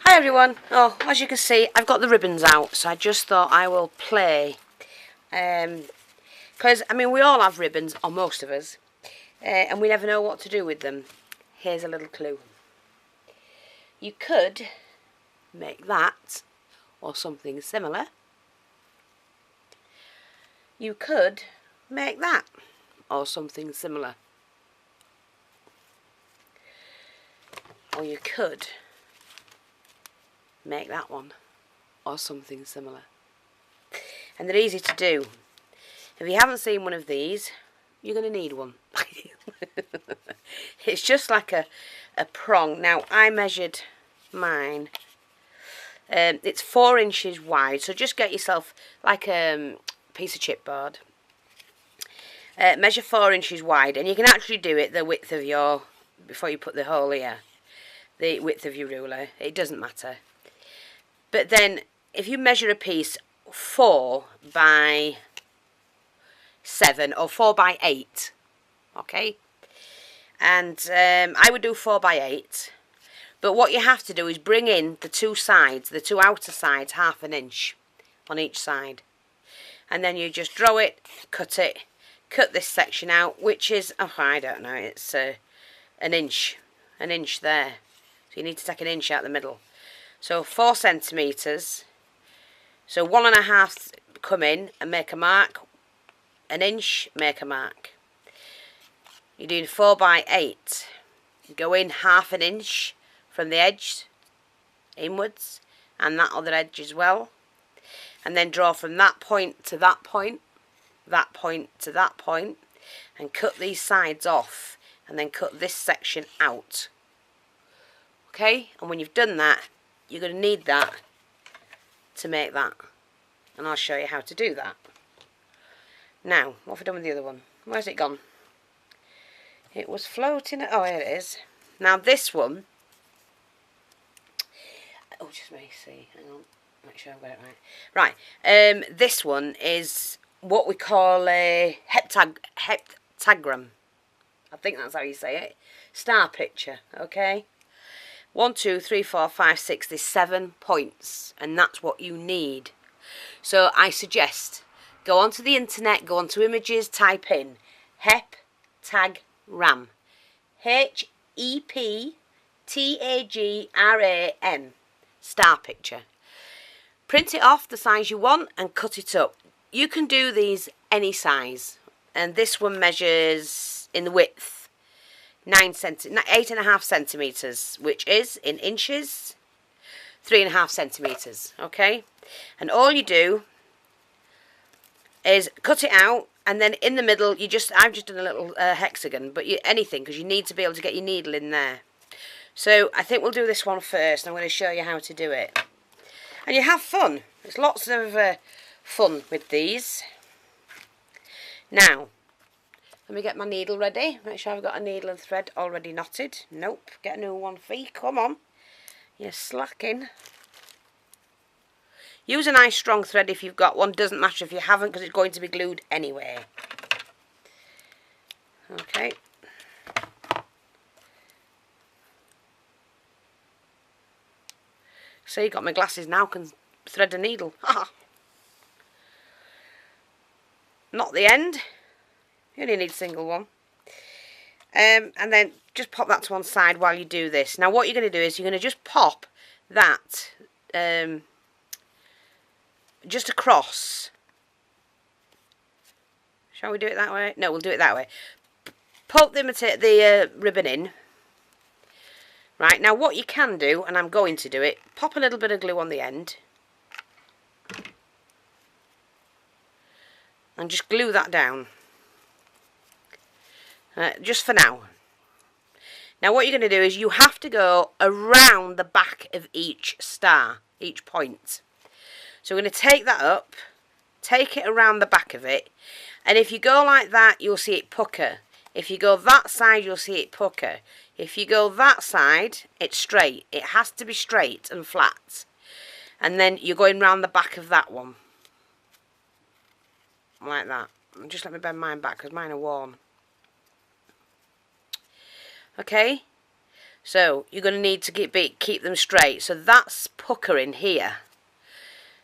Hi everyone. Oh, as you can see, I've got the ribbons out, so I just thought I will play. Because, I mean, we all have ribbons, or most of us, and we never know what to do with them. Here's a little clue. You could make that, or something similar. You could make that, or something similar. Or you could make that one, or something similar. And they're easy to do. If you haven't seen one of these, you're going to need one. It's just like a prong. Now, I measured mine. It's 4 inches wide, so just get yourself like a piece of chipboard. Measure 4 inches wide, and you can actually do it the width of your, before you put the hole here, the width of your ruler. It doesn't matter. But then, if you measure a piece 4 by 7 or 4 by 8, okay, and I would do 4 by 8, but what you have to do is bring in the two sides, the two outer sides, 1/2 inch on each side, and then you just draw it, cut this section out, which is, oh, I don't know, it's an inch there, so you need to take an inch out the middle, so 4 centimetres, so 1.5 come in and make a mark, an inch, make a mark. You're doing 4 by 8. Go in 1/2 inch from the edge inwards, and that other edge as well. And then draw from that point to that point, that point to that point, and cut these sides off, and then cut this section out. Okay? And when you've done that, you're going to need that to make that. And I'll show you how to do that. Now, what have I done with the other one? Where's it gone? It was floating. Oh, here it is. Now this one. Oh, just let me see. Hang on. Make sure I've got it right. Right. This one is what we call a heptagram. I think that's how you say it. Star picture. Okay. 1, 2, 3, 4, 5, 6. There's 7 points, and that's what you need. So I suggest go onto the internet, go onto images, type in heptagram. HEPTAGRAM. Star picture. Print it off the size you want and cut it up. You can do these any size. And this one measures in the width 8.5 centimetres, which is in inches 3.5 centimetres. Okay? And all you do is cut it out, and then in the middle I've just done a little hexagon, but anything, because you need to be able to get your needle in there. So I think we'll do this one first, and I'm going to show you how to do it, and you have fun. There's lots of fun with these. Now let me get my needle ready, make sure I've got a needle and thread already knotted. Nope, get a new one for you. Come on, you're slacking. Use a nice strong thread if you've got one. Doesn't matter if you haven't, because it's going to be glued anyway. Okay. So you got my glasses now, can thread a needle. Not the end. You only need a single one. And then just pop that to one side while you do this. Now what you're going to do is you're going to just pop that just across. Shall we do it that way? No, we'll do it that way. Poke the ribbon in. Right, now what you can do, and I'm going to do it, pop a little bit of glue on the end. And just glue that down. Just for now. Now what you're going to do is you have to go around the back of each star, each point. So we're going to take that up, take it around the back of it, and if you go like that, you'll see it pucker. If you go that side, you'll see it pucker. If you go that side, it's straight. It has to be straight and flat. And then you're going round the back of that one. Like that. And just let me bend mine back, because mine are worn. Okay? So you're going to need to keep them straight. So that's puckering here.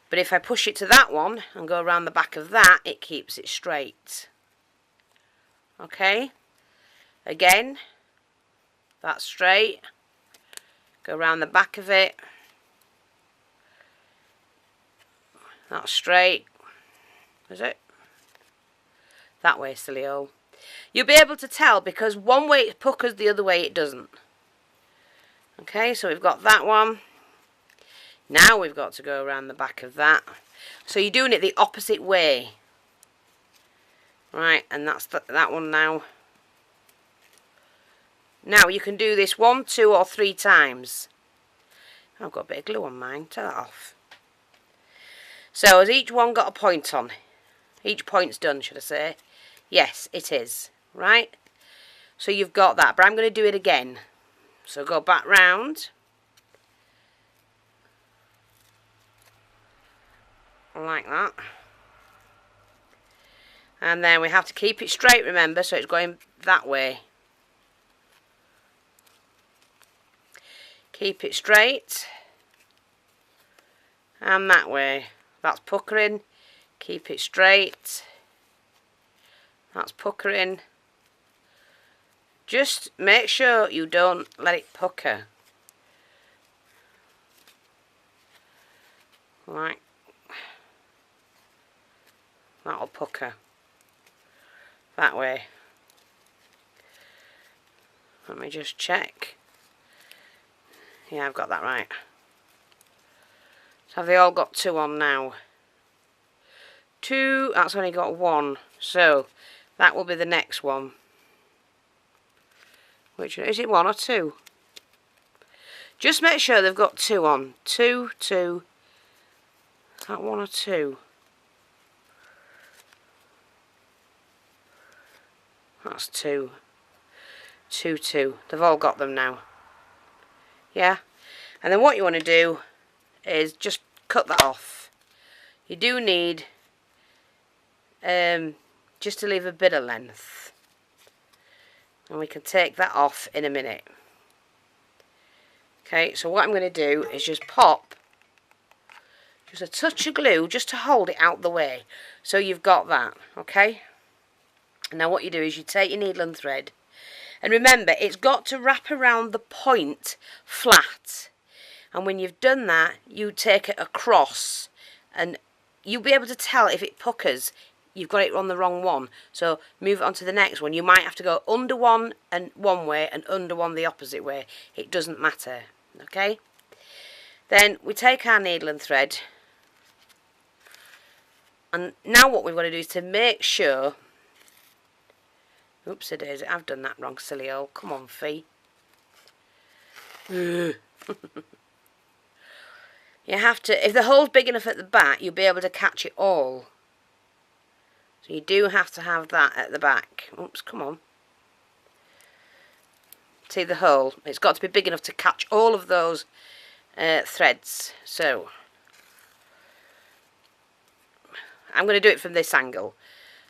But if I push it to that one and go around the back of that, it keeps it straight. Okay? Again, that's straight. Go around the back of it. That's straight. Is it? That way, silly old. You'll be able to tell because one way it puckers, the other way it doesn't. Okay, so we've got that one. Now we've got to go around the back of that. So you're doing it the opposite way. Right, and that's that one now. Now you can do this 1, 2 or 3 times. I've got a bit of glue on mine. Take that off. So has each one got a point on? Each point's done, should I say? Yes, it is. Right? So you've got that. But I'm going to do it again. So go back round. Like that. And then we have to keep it straight, remember, so it's going that way. Keep it straight. And that way. That's puckering. Keep it straight. That's puckering. Just make sure you don't let it pucker. Right. That'll pucker. That way. Let me just check. Yeah, I've got that right. So have they all got 2 on now? 2, that's only got 1. So that will be the next one. Which is it, 1 or 2? Just make sure they've got 2 on. 2, 2. Is that 1 or 2? That's 2. 2, 2. They've all got them now. Yeah? And then what you want to do is just cut that off. You do need just to leave a bit of length. And we can take that off in a minute. Okay, so what I'm going to do is just pop just a touch of glue just to hold it out the way. So you've got that, okay? And now what you do is you take your needle and thread. And remember, it's got to wrap around the point flat. And when you've done that, you take it across. And you'll be able to tell if it puckers. You've got it on the wrong one. So move it on to the next one. You might have to go under one and one way and under one the opposite way. It doesn't matter. Okay? Then we take our needle and thread. And now what we've got to do is to make sure... Oops, it is. I've done that wrong, silly old. Come on, Fee. You have to... If the hole's big enough at the back, you'll be able to catch it all. So you do have to have that at the back. Oops, come on. See the hole? It's got to be big enough to catch all of those threads. So I'm going to do it from this angle.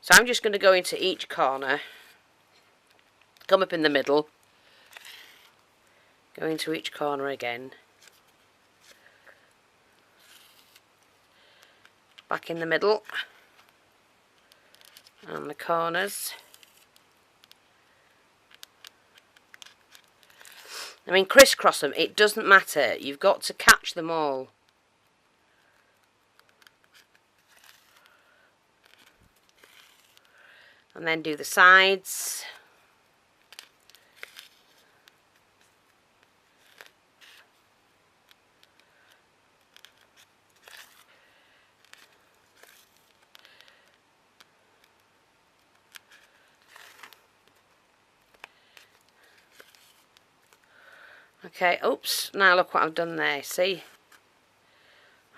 So I'm just going to go into each corner, come up in the middle, go into each corner again, back in the middle, and the corners. I mean, crisscross them, it doesn't matter, you've got to catch them all. And then do the sides. Okay, oops, now look what I've done there, see?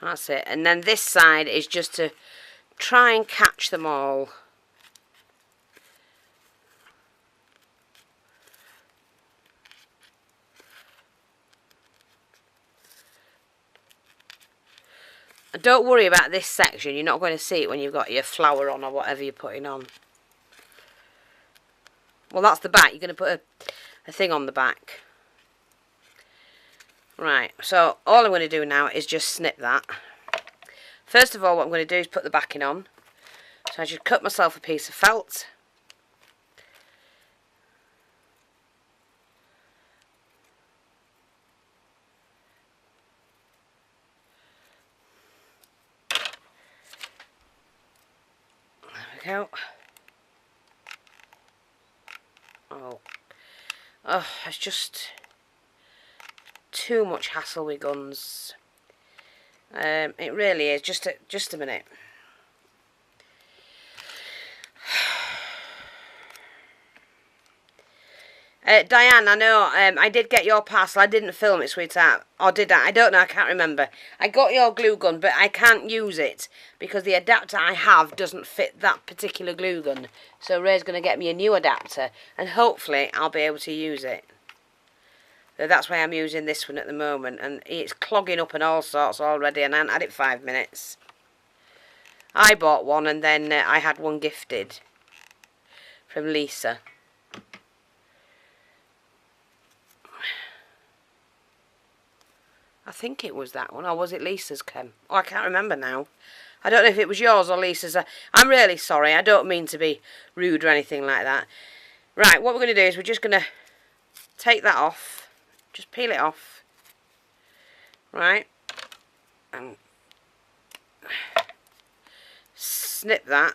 That's it. And then this side is just to try and catch them all. And don't worry about this section, you're not going to see it when you've got your flower on or whatever you're putting on. Well, that's the back, you're going to put a thing on the back. Right, so all I'm going to do now is just snip that. First of all, what I'm going to do is put the backing on. So I just cut myself a piece of felt. There we go. Oh, it's just too much hassle with guns. It really is. Just a minute. Diane, I know I did get your parcel. I didn't film it, sweetheart. Or did I? I don't know. I can't remember. I got your glue gun, but I can't use it because the adapter I have doesn't fit that particular glue gun. So Ray's going to get me a new adapter, and hopefully I'll be able to use it. So that's why I'm using this one at the moment, and it's clogging up and all sorts already, and I haven't had it 5 minutes. I bought one, and then I had one gifted from Lisa. I think it was that one, or was it Lisa's, Ken? Oh, I can't remember now. I don't know if it was yours or Lisa's. I'm really sorry. I don't mean to be rude or anything like that. Right, what we're going to do is we're just going to take that off. Just peel it off. Right. And snip that.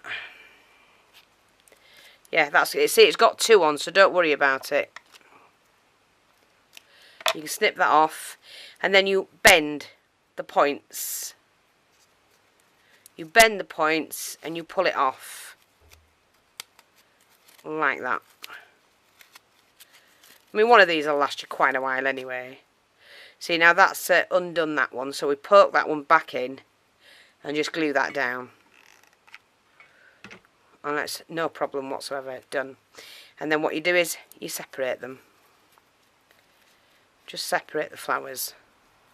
Yeah, that's it. See, it's got 2 on, so don't worry about it. You can snip that off, and then you bend the points. You bend the points and you pull it off like that. I mean, one of these will last you quite a while anyway. See, now that's undone that one, so we poke that one back in and just glue that down. And that's no problem whatsoever, done. And then what you do is you separate them. Just separate the flowers,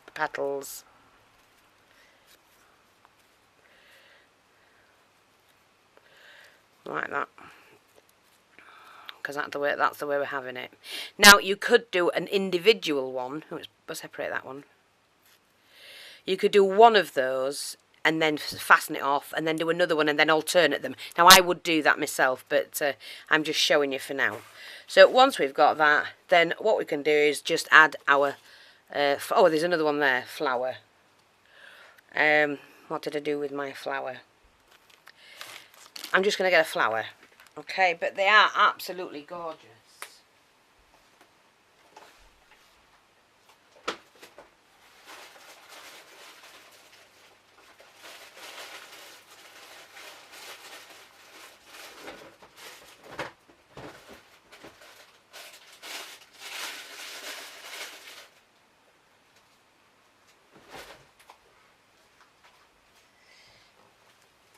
the petals. Like that. Because that's the way we're having it. Now you could do an individual one. Let's separate that one. You could do one of those and then fasten it off, and then do another one and then alternate them. Now I would do that myself, but I'm just showing you for now. So once we've got that, then what we can do is just add our oh, there's another one there, flower. What did I do with my flower? I'm just going to get a flower. Okay, but they are absolutely gorgeous.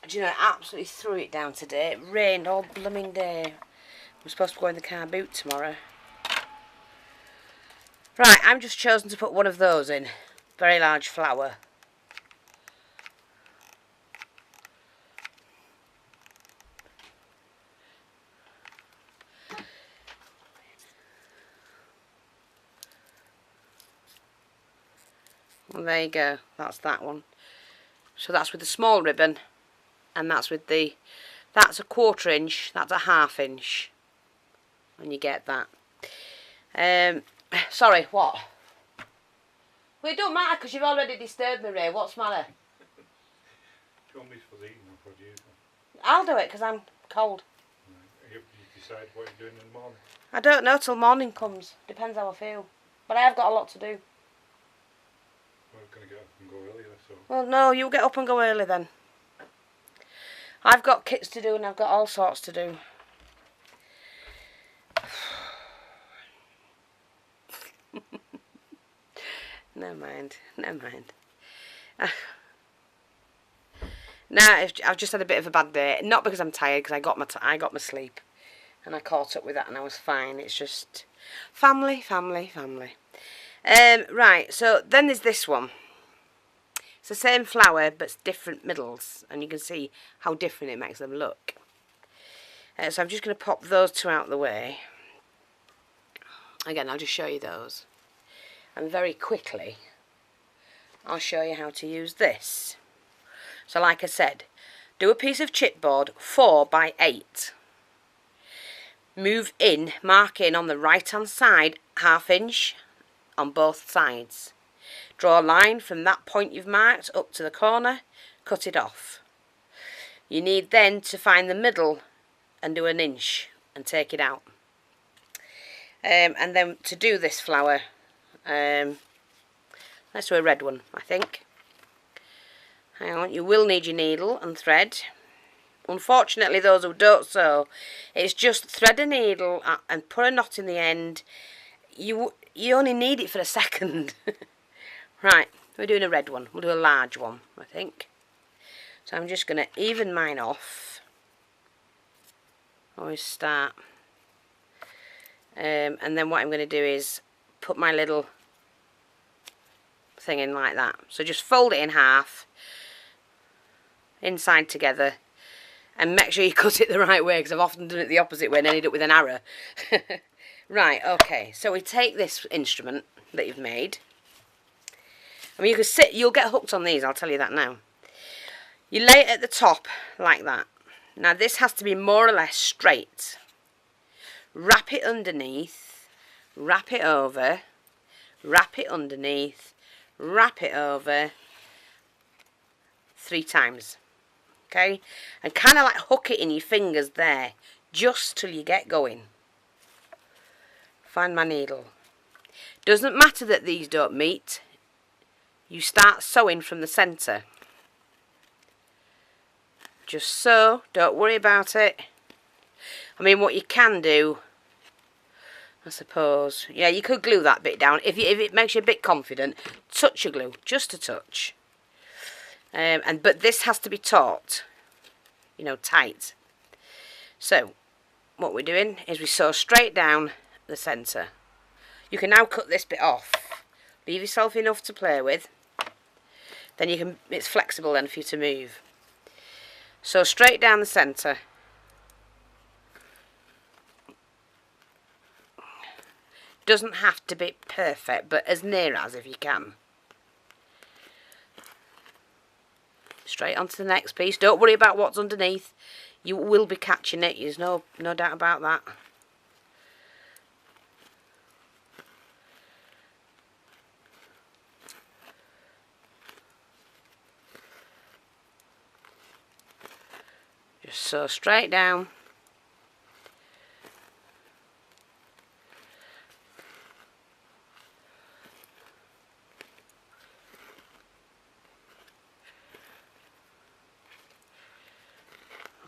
Do you know, I absolutely threw it down today. It rained all blooming day. I'm supposed to go in the car boot tomorrow. Right, I'm just chosen to put one of those in. Very large flower. Well, there you go. That's that one. So that's with the small ribbon. And that's with the, that's a 1/4 inch, that's a 1/2 inch, and you get that. Sorry, what? Well, it don't matter because you've already disturbed me, Ray. What's the matter? Do you want me for eating or for you? I'll do it because I'm cold. Right. You decide what you're doing in the morning? I don't know till morning comes. Depends how I feel. But I have got a lot to do. We're going to get up and go earlier, so... Well, no, you get up and go early then. I've got kits to do and I've got all sorts to do. Never mind, never mind. Nah, I've just had a bit of a bad day. Not because I'm tired, because I got my sleep, and I caught up with that, and I was fine. It's just family, family, family. Right. So then there's this one. It's the same flower, but it's different middles, and you can see how different it makes them look. So I'm just going to pop those 2 out of the way. Again, I'll just show you those. and very quickly I'll show you how to use this. So like I said, do a piece of chipboard 4 by 8. Move in, mark in on the right hand side 1/2 inch on both sides. Draw a line from that point you've marked up to the corner, cut it off. You need then to find the middle and do 1 inch and take it out. And then to do this flower, let's do a red one, I think. Hang on, you will need your needle and thread. Unfortunately, those who don't sew, it's just thread a needle and put a knot in the end. You only need it for a second. Right, we're doing a red one. We'll do a large one, I think. So I'm just going to even mine off. Always start. And then what I'm going to do is put my little thing in like that. So just fold it in half, inside together, and make sure you cut it the right way, because I've often done it the opposite way and ended up with an arrow. Right, okay, so we take this instrument that you've made. I mean, you'll get hooked on these, I'll tell you that now. You lay it at the top like that. Now this has to be more or less straight. Wrap it underneath, wrap it over, wrap it underneath, wrap it over 3 times. Okay? And kind of like hook it in your fingers there, just till you get going. Find my needle. Doesn't matter that these don't meet. You start sewing from the centre. Just sew, don't worry about it. I mean, what you can do, I suppose, yeah, you could glue that bit down. If it makes you a bit confident, touch your glue, just a touch. But this has to be taut, you know, tight. So, what we're doing is we sew straight down the centre. You can now cut this bit off. Leave yourself enough to play with. Then you can, it's flexible then for you to move. So straight down the centre. Doesn't have to be perfect, but as near as if you can. Straight onto the next piece. Don't worry about what's underneath. You will be catching it. There's no doubt about that. Just sew straight down.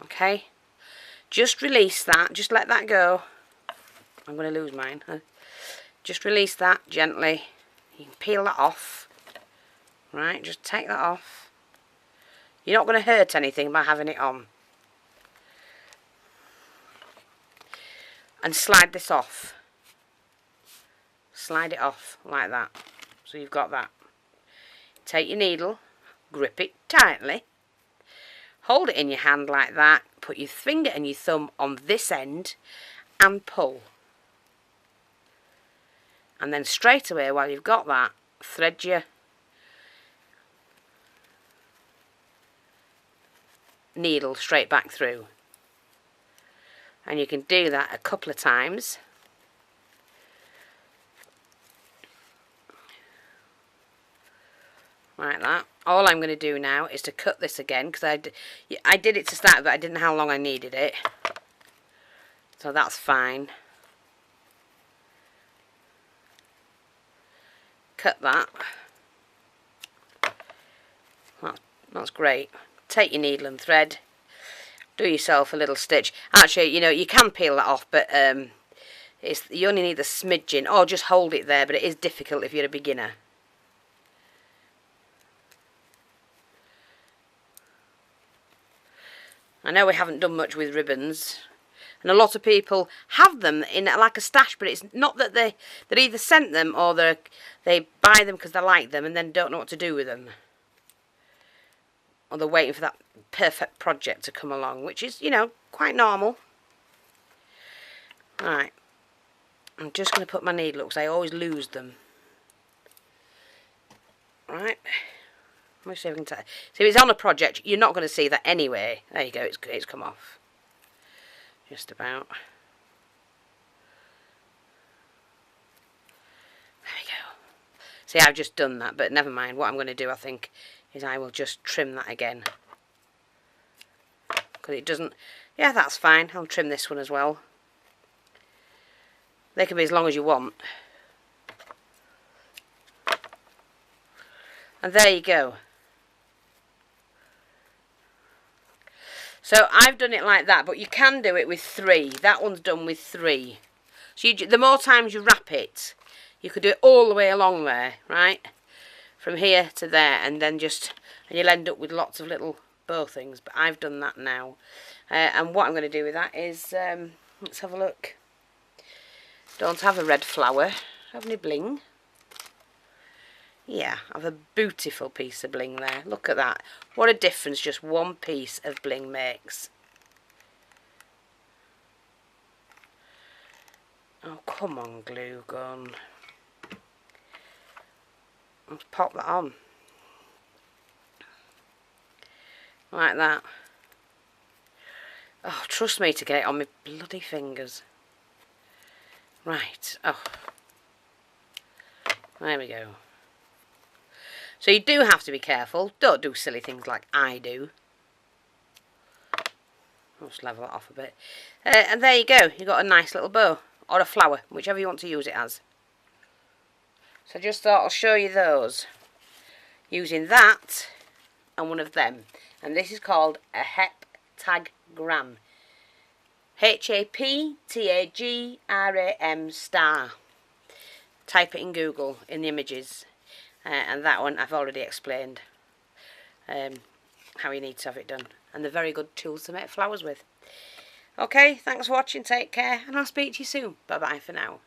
Okay, just release that, just let that go. I'm going to lose mine. Just release that gently. You can peel that off. Right, just take that off. You're not going to hurt anything by having it on. And slide this off. Slide it off like that. So you've got that. Take your needle, grip it tightly. Hold it in your hand like that. Put your finger and your thumb on this end and pull. And then straight away, while you've got that, thread your needle straight back through. And you can do that a couple of times. Like that. All I'm going to do now is to cut this again, because I did it to start with, but I didn't know how long I needed it. So that's fine. Cut that. That's great. Take your needle and thread. Do yourself a little stitch. Actually, you know, you can peel that off, but you only need the smidgen, or just hold it there, but it is difficult if you're a beginner. I know we haven't done much with ribbons, and a lot of people have them in like a stash, but it's not that they either sent them or they buy them because they like them and then don't know what to do with them, or they're waiting for that perfect project to come along, which is, you know, quite normal. Right, I'm just going to put my needle up because I always lose them. Right. Let me see if I can tell. See, if it's on a project, you're not going to see that anyway. There you go, it's come off. Just about. There we go. See, I've just done that, but never mind. What I'm going to do, I think, is I will just trim that again. Because it doesn't... Yeah, that's fine. I'll trim this one as well. They can be as long as you want. And there you go. So I've done it like that, but you can do it with 3. That one's done with 3. So the more times you wrap it, you could do it all the way along there, right? From here to there, and then and you'll end up with lots of little bow things. But I've done that now. And what I'm going to do with that is, let's have a look. Don't have a red flower. Have any bling? Yeah, I have a beautiful piece of bling there. Look at that. What a difference just one piece of bling makes. Oh, come on, glue gun. Let's pop that on. Like that. Oh, trust me to get it on my bloody fingers. Right. Oh. There we go. So you do have to be careful. Don't do silly things like I do. I'll just level it off a bit. And there you go. You've got a nice little bow. Or a flower. Whichever you want to use it as. So I just thought I'll show you those. Using that and one of them. And this is called a heptagram. Haptagram star. Type it in Google in the images. And that one I've already explained how you need to have it done. And they're very good tools to make flowers with. Okay, thanks for watching, take care, and I'll speak to you soon. Bye bye for now.